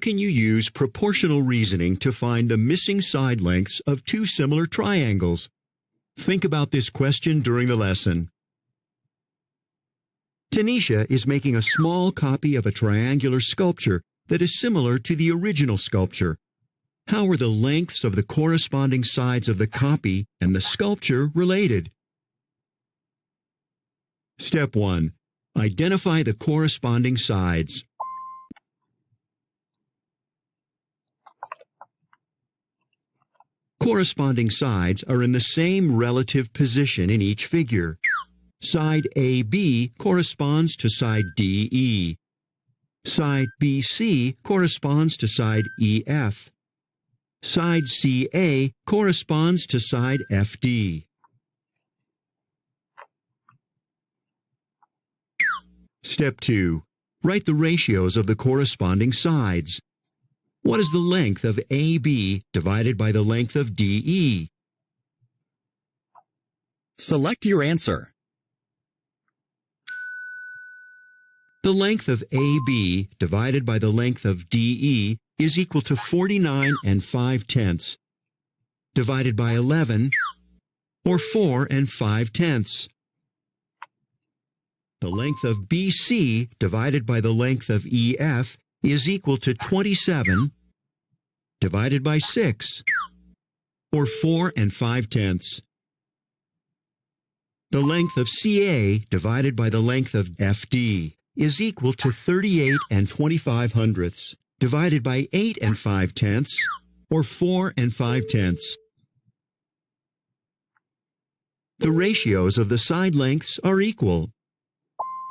can you use proportional reasoning to find the missing side lengths of two similar triangles? Think about this question during the lesson. Tanisha is making a small copy of a triangular sculpture that is similar to the original sculpture. How are the lengths of the corresponding sides of the copy and the sculpture related? Step 1. Identify the corresponding sides. Corresponding sides are in the same relative position in each figure. Side AB corresponds to side DE. Side BC corresponds to side EF. Side CA corresponds to side FD. Step 2. Write the ratios of the corresponding sides. What is the length of AB divided by the length of DE? Select your answer. The length of AB divided by the length of DE is equal to 49 5/10, divided by 11, or 4 5/10. The length of BC divided by the length of EF is equal to 27, divided by 6, or 4 5/10. The length of CA divided by the length of FD is equal to 38 25/100, divided by 8 5/10, or 4 5/10. The ratios of the side lengths are equal.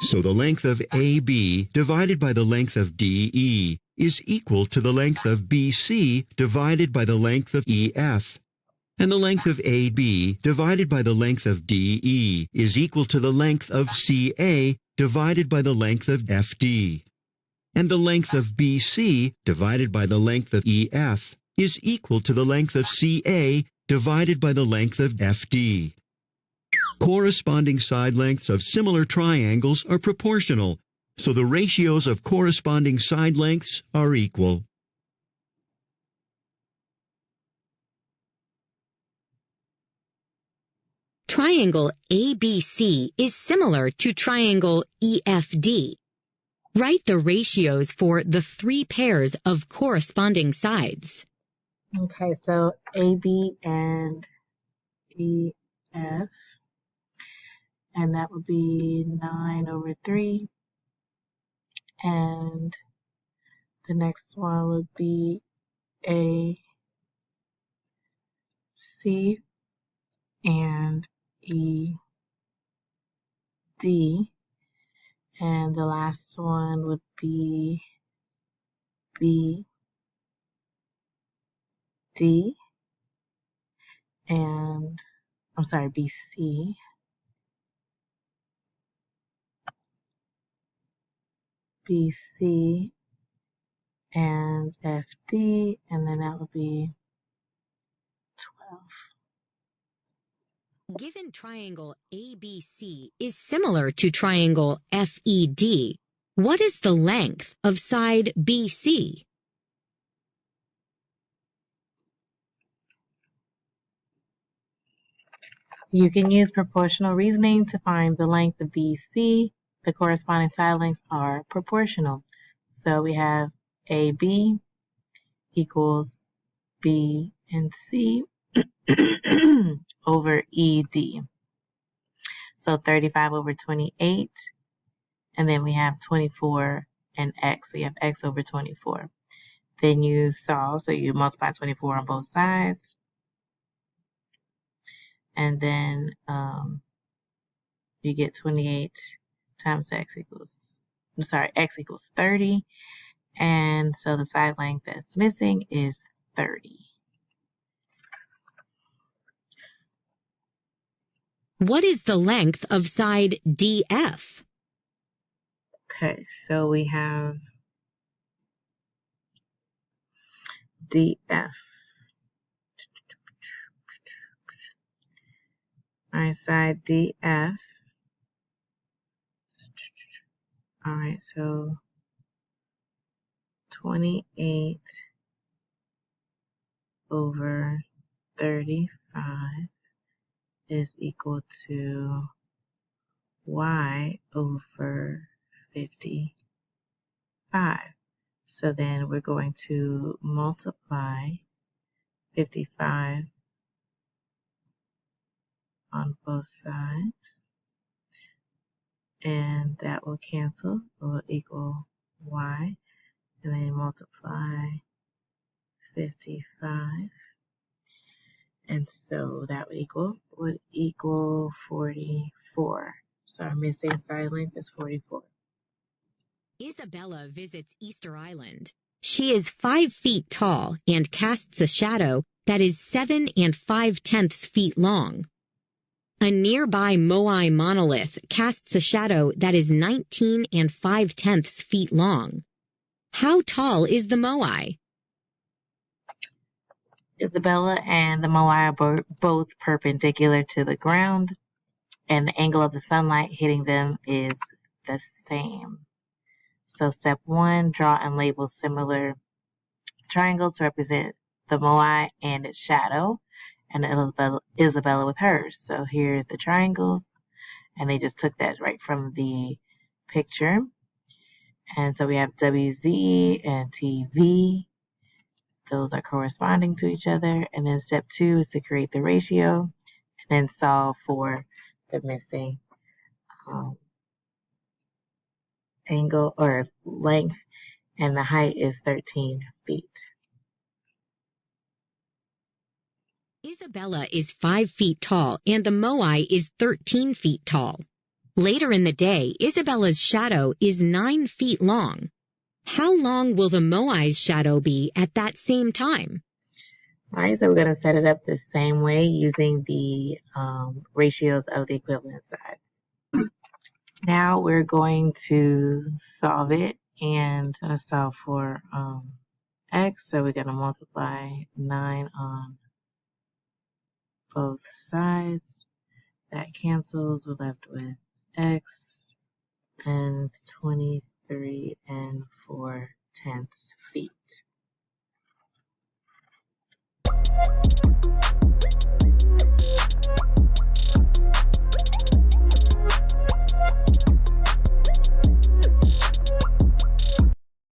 So the length of AB divided by the length of DE is equal to the length of BC divided by the length of EF. And the length of AB divided by the length of DE is equal to the length of CA divided by the length of FD. And the length of BC divided by the length of EF is equal to the length of CA divided by the length of FD. Corresponding side lengths of similar triangles are proportional, so the ratios of corresponding side lengths are equal. Triangle ABC is similar to triangle EFD. Write the ratios for the three pairs of corresponding sides. Okay, so AB and EF, and that would be 9/3. And the next one would be AC and ED, and the last one would be BD, and I'm sorry, BC, BC and FD, and then that would be 12. Given triangle ABC is similar to triangle FED, what is the length of side BC? You can use proportional reasoning to find the length of BC. The corresponding side lengths are proportional. So we have AB equals B and C over ED. So 35/28, and then we have 24 and X. So you have X over 24. Then you solve, so you multiply 24 on both sides. And then you get 28 times X equals 30. And so the side length that's missing is 30. What is the length of side DF? Okay, so we have DF. Alright, side DF. Alright, so 28 over 35 is equal to y over 55. So then we're going to multiply 55 on both sides, and that will cancel. It will equal y, and then multiply 55, and so that would equal 44. So our missing side length is 44. Isabella visits Easter Island. She is 5 feet tall and casts a shadow that is 7 5/10 feet long. A nearby Moai monolith casts a shadow that is 19 5/10 feet long. How tall is the Moai? Isabella and the Moai are both perpendicular to the ground, and the angle of the sunlight hitting them is the same. So step 1, draw and label similar triangles to represent the Moai and its shadow, and Isabella with hers. So here's the triangles, and they just took that right from the picture. And so we have WZ and TV. Those are corresponding to each other. And then step 2 is to create the ratio and then solve for the missing angle or length, and the height is 13 feet. Isabella is 5 feet tall and the Moai is 13 feet tall. Later in the day, Isabella's shadow is 9 feet long. How long will the Moai's shadow be at that same time? All right, so we're going to set it up the same way using the ratios of the equivalent sides. Now we're going to solve it, and I'm going to solve for x. So we're going to multiply 9 on both sides. That cancels. We're left with x and 23 4/10 feet.